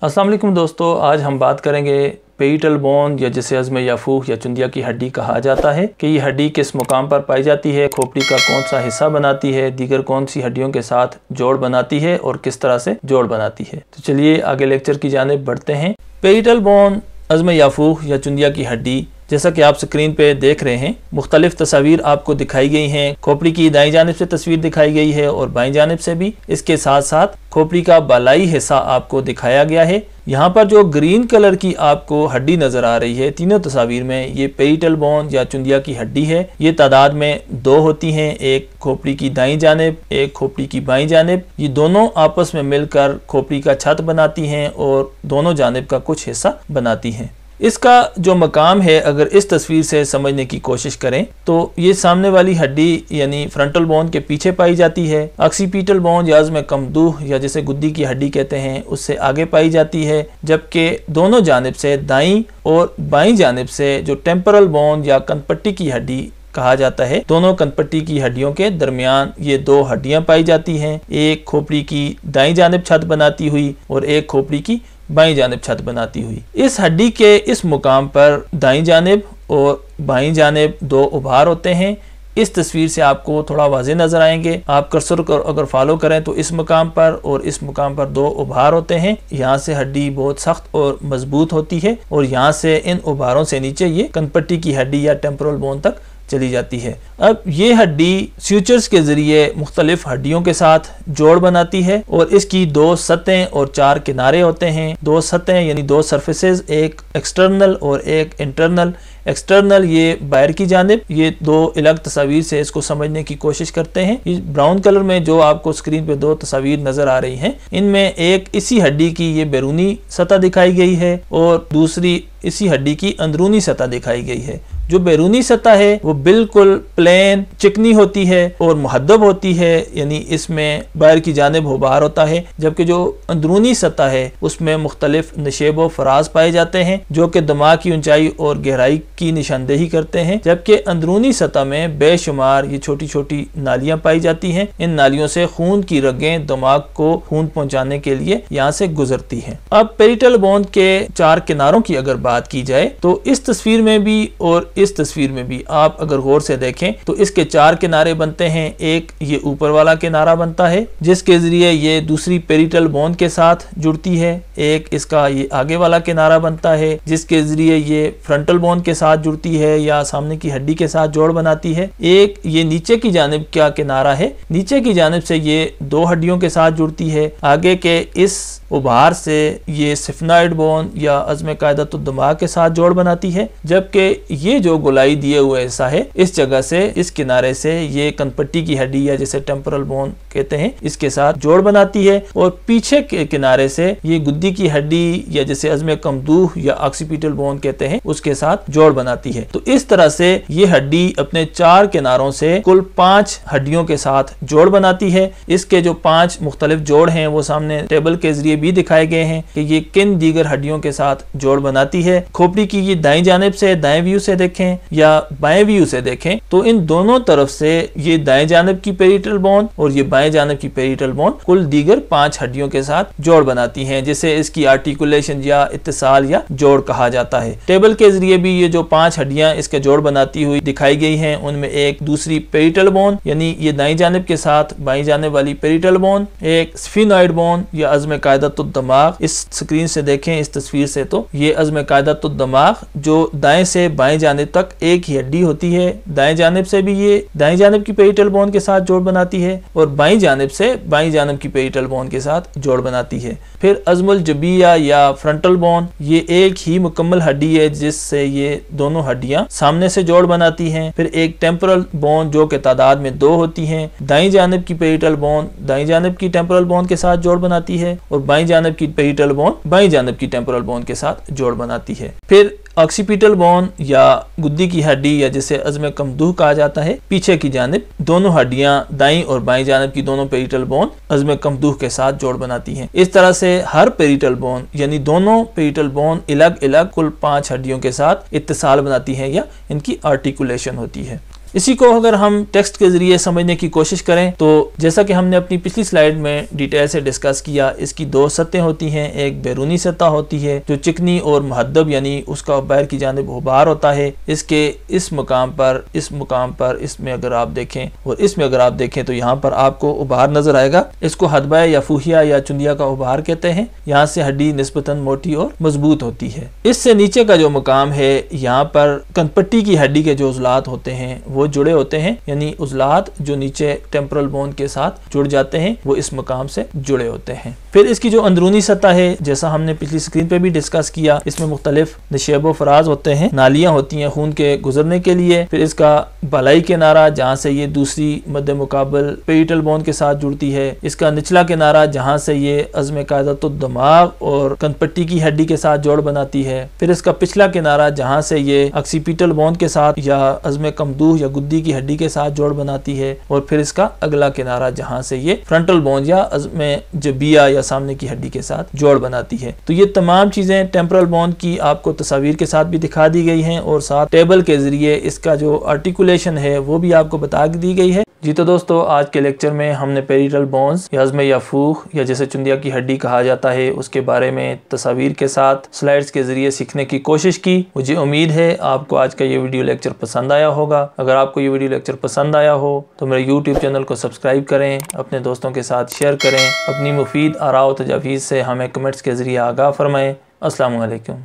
अस्सलाम वालेकुम दोस्तों, आज हम बात करेंगे पेरिटल बोन या जिसे अज़्म याफूक या चुंदिया की हड्डी कहा जाता है कि ये हड्डी किस मुकाम पर पाई जाती है, खोपड़ी का कौन सा हिस्सा बनाती है, दीगर कौन सी हड्डियों के साथ जोड़ बनाती है और किस तरह से जोड़ बनाती है। तो चलिए आगे लेक्चर की जानिब बढ़ते हैं। पेरिटल बोन, अज़्म याफूक या चुंदिया की हड्डी, जैसा कि आप स्क्रीन पे देख रहे हैं, मुख्तलिफ तस्वीर आपको दिखाई गई हैं। खोपड़ी की दाईं जानिब से तस्वीर दिखाई गई है और बाईं जानिब से भी। इसके साथ साथ खोपड़ी का बालाई हिस्सा आपको दिखाया गया है। यहाँ पर जो ग्रीन कलर की आपको हड्डी नजर आ रही है तीनों तस्वीर में, ये पेरिटल बोन या चुंदिया की हड्डी है। ये तादाद में 2 होती हैं, एक खोपड़ी की दाईं जानिब, एक खोपड़ी की बाईं जानिब। ये दोनों आपस में मिलकर खोपड़ी का छत बनाती हैं और दोनों जानिब का कुछ हिस्सा बनाती हैं। इसका जो मकाम है, अगर इस तस्वीर से समझने की कोशिश करें तो ये सामने वाली हड्डी यानी फ्रंटल बोन के पीछे पाई जाती है। ऑक्सीपिटल बोन या अज़्म कमदूह या जिसे गुद्दी की हड्डी कहते हैं उससे आगे पाई जाती है, जबकि दोनों जानिब से दाईं और बाईं जानिब से जो टेम्पोरल बोन या कनपट्टी की हड्डी कहा जाता है, दोनों कनपट्टी की हड्डियों के दरमियान ये 2 हड्डियां पाई जाती हैं। एक खोपड़ी की दाईं जानिब छत बनाती हुई और एक खोपड़ी की बाईं जानिब छत बनाती हुई। इस हड्डी के इस मुकाम पर दाईं जानिब और बाईं जानिब 2 उभार होते हैं। इस तस्वीर से आपको थोड़ा वाज़ेह नजर आएंगे। आप कर्सर को अगर फॉलो करें तो इस मुकाम पर और इस मुकाम पर 2 उभार होते हैं। यहाँ से हड्डी बहुत सख्त और मजबूत होती है और यहाँ से इन उभारों से नीचे ये कनपट्टी की हड्डी या टेम्पोरल बोन तक चली जाती है। अब ये हड्डी स्यूचर्स के जरिए मुख्तलिफ हड्डियों के साथ जोड़ बनाती है और इसकी 2 सतहें और 4 किनारे होते हैं। 2 सतहें यानी 2 सर्फेसेस, एक एक्सटर्नल और एक इंटरनल। एक्सटर्नल ये बाहर की जानिब, ये 2 अलग तस्वीर से इसको समझने की कोशिश करते हैं। इस ब्राउन कलर में जो आपको स्क्रीन पे 2 तस्वीर नजर आ रही हैं, इनमें एक इसी हड्डी की ये बैरूनी सतह दिखाई गई है और दूसरी इसी हड्डी की अंदरूनी सतह दिखाई गई है। जो बैरूनी सतह है वो बिल्कुल प्लेन चिकनी होती है और मुहद्दब होती है, यानी इसमें बाहर की जानिब हुबार होता है, जबकि जो अंदरूनी सतह है उसमें मुख्तलिफ नशेब व फराज पाए जाते हैं जो कि दिमाग की ऊंचाई और गहराई की निशानदेही करते हैं। जबकि अंदरूनी सतह में बेशुमार ये छोटी छोटी नालियां पाई जाती हैं। इन नालियों से खून की रगें दिमाग को खून पहुंचाने के लिए यहाँ से गुजरती हैं। अब पेरिटल बोन के 4 किनारों की अगर बात की जाए तो इस तस्वीर में भी और इस तस्वीर में भी आप अगर गौर से देखें तो इसके 4 किनारे बनते हैं। एक ये ऊपर वाला किनारा बनता है जिसके जरिए ये दूसरी पेरिटल बोन के साथ जुड़ती है। एक इसका ये आगे वाला किनारा बनता है जिसके जरिए ये फ्रंटल बोन के साथ जुड़ती है या सामने की हड्डी के साथ जोड़ बनाती है। एक ये नीचे की जानिब का किनारा है, नीचे की जानिब से ये 2 हड्डियों के साथ जुड़ती है। आगे के इस उभार से ये सिफनाइड बोन या अज़्म कायदतुद दिमाग के साथ जोड़ बनाती है, जबकि ये जो गोलाई दिए हुए हिस्सा है इस जगह से, इस किनारे से ये कनपट्टी की हड्डी या जिसे टेम्पोरल बोन कहते हैं इसके साथ जोड़ बनाती है और पीछे के किनारे से ये गुद्दी की हड्डी या जिसे अज़्म कमदूह या ऑक्सीपिटल बोन कहते हैं उसके साथ जोड़ बनाती है। तो इस तरह से ये हड्डी अपने 4 किनारों से कुल 5 हड्डियों के साथ जोड़ बनाती है। इसके जो 5 मुख्तलिफ जोड़ हैं वो सामने टेबल के जरिए भी दिखाए गए हैं कि ये किन दीगर हड्डियों के साथ जोड़ बनाती है। खोपड़ी की ये दाईं जानिब से दाएं व्यू से देखें या बाएं व्यू से देखें तो इन दोनों तरफ से ये दाएं जानिब की पेरिटल बोन और ये बाएं जानिब की पेरिटल बोन कुल दीगर 5 हड्डियों के साथ जोड़ बनाती हैं, जिसे इसकी आर्टिकुलेशन या इत्तिसाल या जोड़ कहा जाता है। टेबल के जरिए भी ये जो 5 हड्डियां इसके जोड़ बनाती हुई दिखाई गई हैं, उनमें एक दूसरी पेरिटल बोन यानी ये दाईं जानिब के साथ बाईं जानिब वाली पेरिटल बोन, एक स्फिनॉइड बोन या अज़्म कायदतुद दिमाग। इस स्क्रीन से देखें इस तस्वीर से तो ये अज़्म कायदतुद दिमाग जो दाएं से बाएं जानिब तक एक ही हड्डी होती है। दाएं जानिब से भी ये दाएं जानिब की पेरिटल बोन के साथ जोड़ बनाती है और बाईं जानिब से बाईं जानिब की पेरिटल बोन के साथ जोड़ बनाती है। फिर अज़्मुल जबिया या फ्रंटल बोन, ये एक ही मुकम्मल हड्डी है जिससे ये दोनों हड्डियां सामने से जोड़ बनाती हैं। फिर एक टेम्पोरल बोन जो कि तादाद में 2 होती हैं। दाईं जानिब की पेरिटल बोन दाईं जानिब की टेम्पोरल बोन के साथ जोड़ बनाती है और बाईं जानिब की पेरिटल बोन बाईं जानिब की टेम्पोरल बोन के साथ जोड़ बनाती है। फिर ऑक्सीपिटल बोन या गुद्दी की हड्डी या जिसे अज़्म कमदूह कहा जाता है, पीछे की जानिब दोनों हड्डियां दाईं और बाईं जानिब की दोनों पेरिटल बोन अज़्म कमदूह के साथ जोड़ बनाती हैं। इस तरह से हर पेरिटल बोन यानी दोनों पेरिटल बोन अलग अलग कुल 5 हड्डियों के साथ इत्तिसाल बनाती हैं या इनकी आर्टिकुलेशन होती है। इसी को अगर हम टेक्स्ट के जरिए समझने की कोशिश करें तो जैसा कि हमने अपनी पिछली स्लाइड में डिटेल से डिस्कस किया, इसकी दो सतहें होती हैं। एक बैरूनी सतह होती है जो चिकनी और मुहद्दब यानी उसका बाहर की जानिब गुबार होता है। इसके इस मुकाम पर इसमें अगर आप देखें और इसमें अगर आप देखें तो यहाँ पर आपको उभार नजर आएगा। इसको हदबा या फूहिया या चुंदिया का उभार कहते हैं। यहाँ से हड्डी निस्बतन मोटी और मजबूत होती है। इससे नीचे का जो मुकाम है यहाँ पर कनपट्टी की हड्डी के जो उजलात होते हैं वो जुड़े होते हैं, यानी उजलात जो नीचे टेम्पोरल बोन के साथ जुड़ जाते हैं वो इस मुकाम से जुड़े होते हैं। फिर इसकी जो अंदरूनी सतह है, जैसा हमने पिछली स्क्रीन पे भी डिस्कस किया, इसमें मुख्तलिफ नशेब फराज होते हैं, नालियां होती हैं खून के गुजरने के लिए। फिर इसका बलाई किनारा जहाँ से ये दूसरी मध्य मुकाबल पेरिटल बोन के साथ जुड़ती है। इसका निचला किनारा जहाँ से ये अज़्म क़यादत दिमाग और कनपट्टी की हड्डी के साथ जोड़ बनाती है। फिर इसका पिछला किनारा जहाँ से ये ऑक्सीपिटल बोन के साथ या अज़्म कमदूह या गुद्दी की हड्डी के साथ जोड़ बनाती है। और फिर इसका अगला किनारा जहाँ से ये फ्रंटल बोन या अज़्म जबिया या सामने की हड्डी के साथ जोड़ बनाती है। तो ये तमाम चीजें टेम्पोरल बोन की आपको तस्वीर के साथ भी दिखा दी गई हैं और साथ टेबल के जरिए इसका जो आर्टिकुलेशन है वो भी आपको बता दी गई है। जी तो दोस्तों, आज के लेक्चर में हमने पेरिटल बोन्स या अज़्म याफूख या जैसे चुंदिया की हड्डी कहा जाता है उसके बारे में तस्वीर के साथ स्लाइड्स के जरिए सीखने की कोशिश की। मुझे उम्मीद है आपको आज का ये वीडियो लेक्चर पसंद आया होगा। अगर आपको ये वीडियो लेक्चर पसंद आया हो तो मेरे यूट्यूब चैनल को सब्सक्राइब करें, अपने दोस्तों के साथ शेयर करें, अपनी मुफीद आरा व तजावीज़ से हमें कमेंट्स के जरिए आगाह फरमाएँ। अस्सलामु अलैकुम।